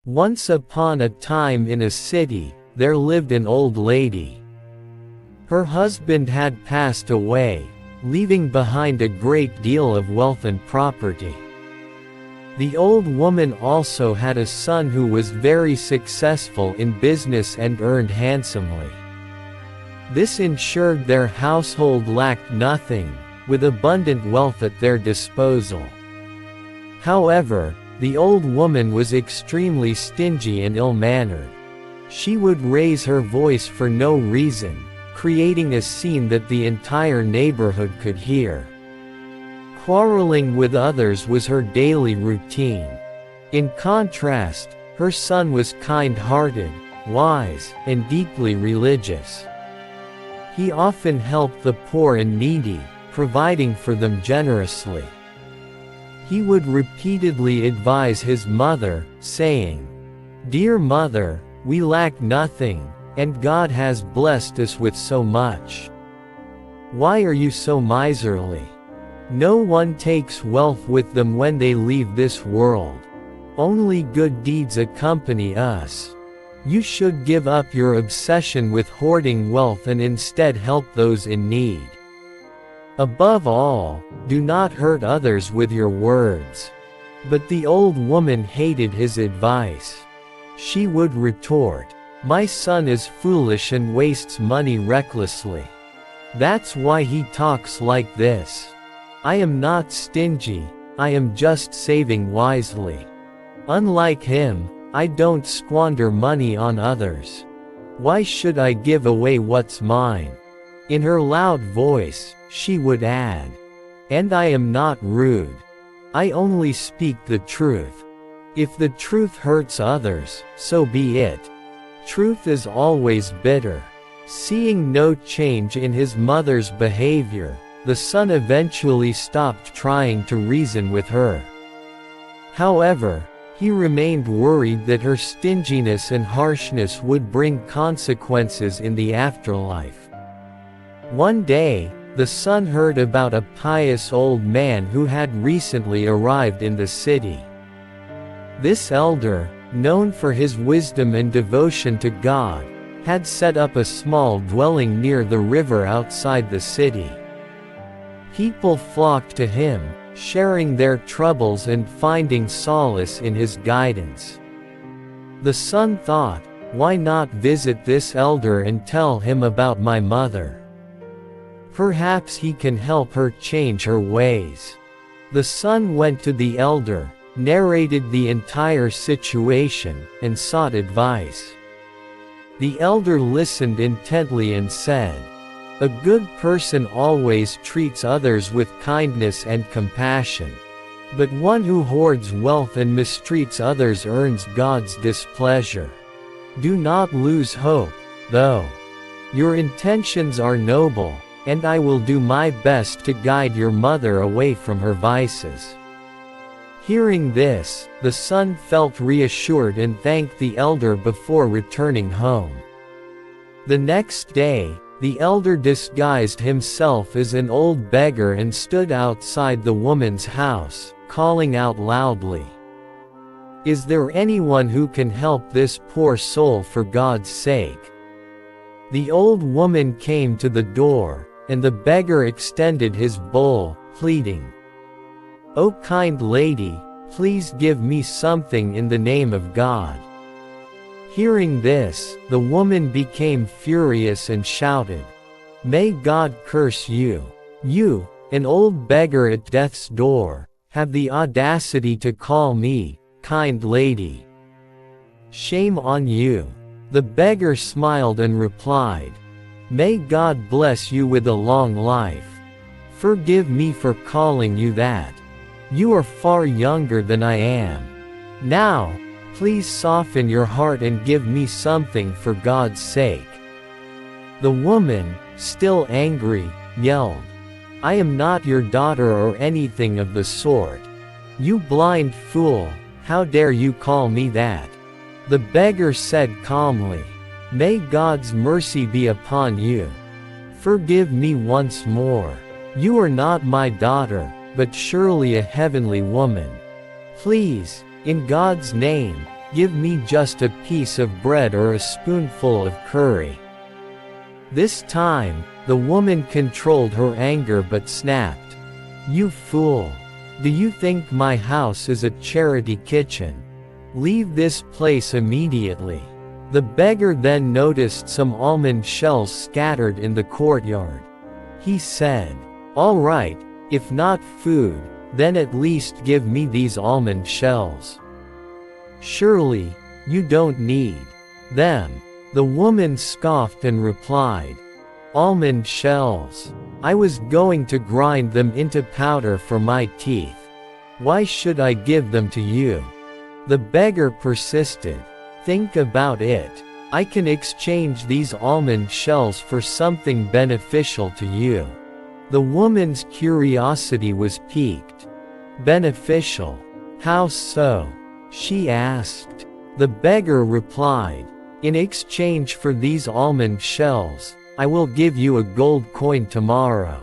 Once upon a time in a city, there lived an old lady. Her husband had passed away, leaving behind a great deal of wealth and property. The old woman also had a son who was very successful in business and earned handsomely. This ensured their household lacked nothing, with abundant wealth at their disposal. However, the old woman was extremely stingy and ill-mannered. She would raise her voice for no reason, creating a scene that the entire neighborhood could hear. Quarreling with others was her daily routine. In contrast, her son was kind-hearted, wise, and deeply religious. He often helped the poor and needy, providing for them generously. He would repeatedly advise his mother, saying, "Dear mother, we lack nothing, and God has blessed us with so much. Why are you so miserly? No one takes wealth with them when they leave this world. Only good deeds accompany us. You should give up your obsession with hoarding wealth and instead help those in need. Above all, do not hurt others with your words." But the old woman hated his advice. She would retort, "My son is foolish and wastes money recklessly. That's why he talks like this. I am not stingy, I am just saving wisely. Unlike him, I don't squander money on others. Why should I give away what's mine?" In her loud voice, she would add, "And I am not rude. I only speak the truth. If the truth hurts others, so be it. Truth is always bitter." Seeing no change in his mother's behavior, the son eventually stopped trying to reason with her. However, he remained worried that her stinginess and harshness would bring consequences in the afterlife. One day, the son heard about a pious old man who had recently arrived in the city. This elder, known for his wisdom and devotion to God, had set up a small dwelling near the river outside the city. People flocked to him, sharing their troubles and finding solace in his guidance. The son thought, "Why not visit this elder and tell him about my mother? Perhaps he can help her change her ways." The son went to the elder, narrated the entire situation, and sought advice. The elder listened intently and said, "A good person always treats others with kindness and compassion. But one who hoards wealth and mistreats others earns God's displeasure. Do not lose hope, though. Your intentions are noble, and I will do my best to guide your mother away from her vices." Hearing this, the son felt reassured and thanked the elder before returning home. The next day, the elder disguised himself as an old beggar and stood outside the woman's house, calling out loudly, "Is there anyone who can help this poor soul for God's sake?" The old woman came to the door, and the beggar extended his bowl, pleading, "O kind lady, please give me something in the name of God." Hearing this, the woman became furious and shouted, "May God curse you! You, an old beggar at death's door, have the audacity to call me kind lady. Shame on you." The beggar smiled and replied, "May God bless you with a long life. Forgive me for calling you that. You are far younger than I am. Now, please soften your heart and give me something for God's sake." The woman, still angry, yelled, "I am not your daughter or anything of the sort. You blind fool, how dare you call me that?" The beggar said calmly, "May God's mercy be upon you. Forgive me once more. You are not my daughter, but surely a heavenly woman. Please, in God's name, Give me just a piece of bread or a spoonful of curry." This time, the woman controlled her anger but snapped. "You fool! Do you think my house is a charity kitchen? Leave this place immediately." The beggar then noticed some almond shells scattered in the courtyard. He said, "All right, if not food, then at least give me these almond shells. Surely, you don't need them." The woman scoffed and replied, "Almond shells? I was going to grind them into powder for my teeth. Why should I give them to you?" The beggar persisted. "Think about it. I can exchange these almond shells for something beneficial to you." The woman's curiosity was piqued. "Beneficial? How so?" she asked. The beggar replied, "In exchange for these almond shells, I will give you a gold coin tomorrow."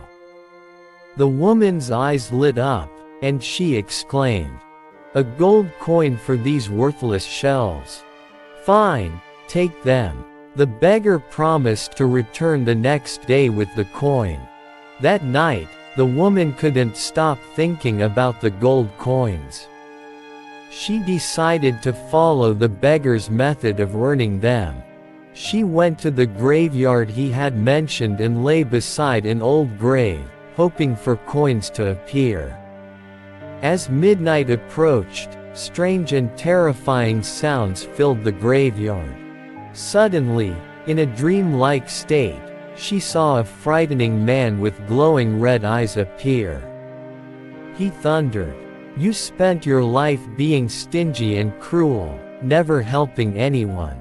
The woman's eyes lit up, and she exclaimed, "A gold coin for these worthless shells? Fine, take them." The beggar promised to return the next day with the coin. That night, the woman couldn't stop thinking about the gold coins. She decided to follow the beggar's method of earning them. She went to the graveyard he had mentioned and lay beside an old grave, hoping for coins to appear. As midnight approached, strange and terrifying sounds filled the graveyard. Suddenly, in a dream-like state, she saw a frightening man with glowing red eyes appear. He thundered, "You spent your life being stingy and cruel, never helping anyone.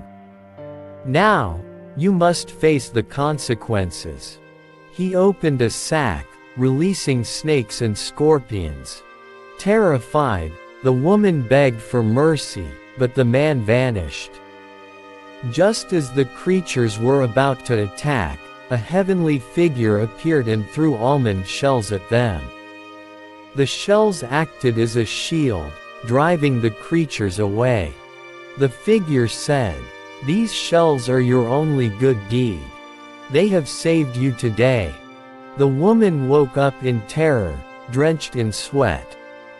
Now, you must face the consequences." He opened a sack, releasing snakes and scorpions. Terrified, the woman begged for mercy, but the man vanished. Just as the creatures were about to attack, a heavenly figure appeared and threw almond shells at them. The shells acted as a shield, driving the creatures away. The figure said, "These shells are your only good deed. They have saved you today." The woman woke up in terror, drenched in sweat.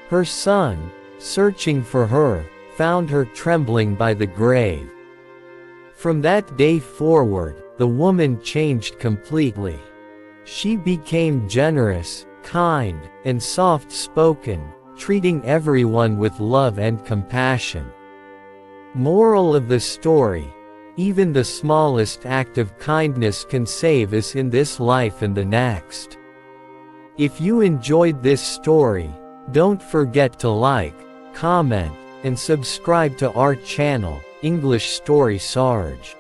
Her son, searching for her, found her trembling by the grave. From that day forward, the woman changed completely. She became generous, kind, and soft-spoken, treating everyone with love and compassion. Moral of the story: even the smallest act of kindness can save us in this life and the next. If you enjoyed this story, don't forget to like, comment, and subscribe to our channel, English Story Sarge.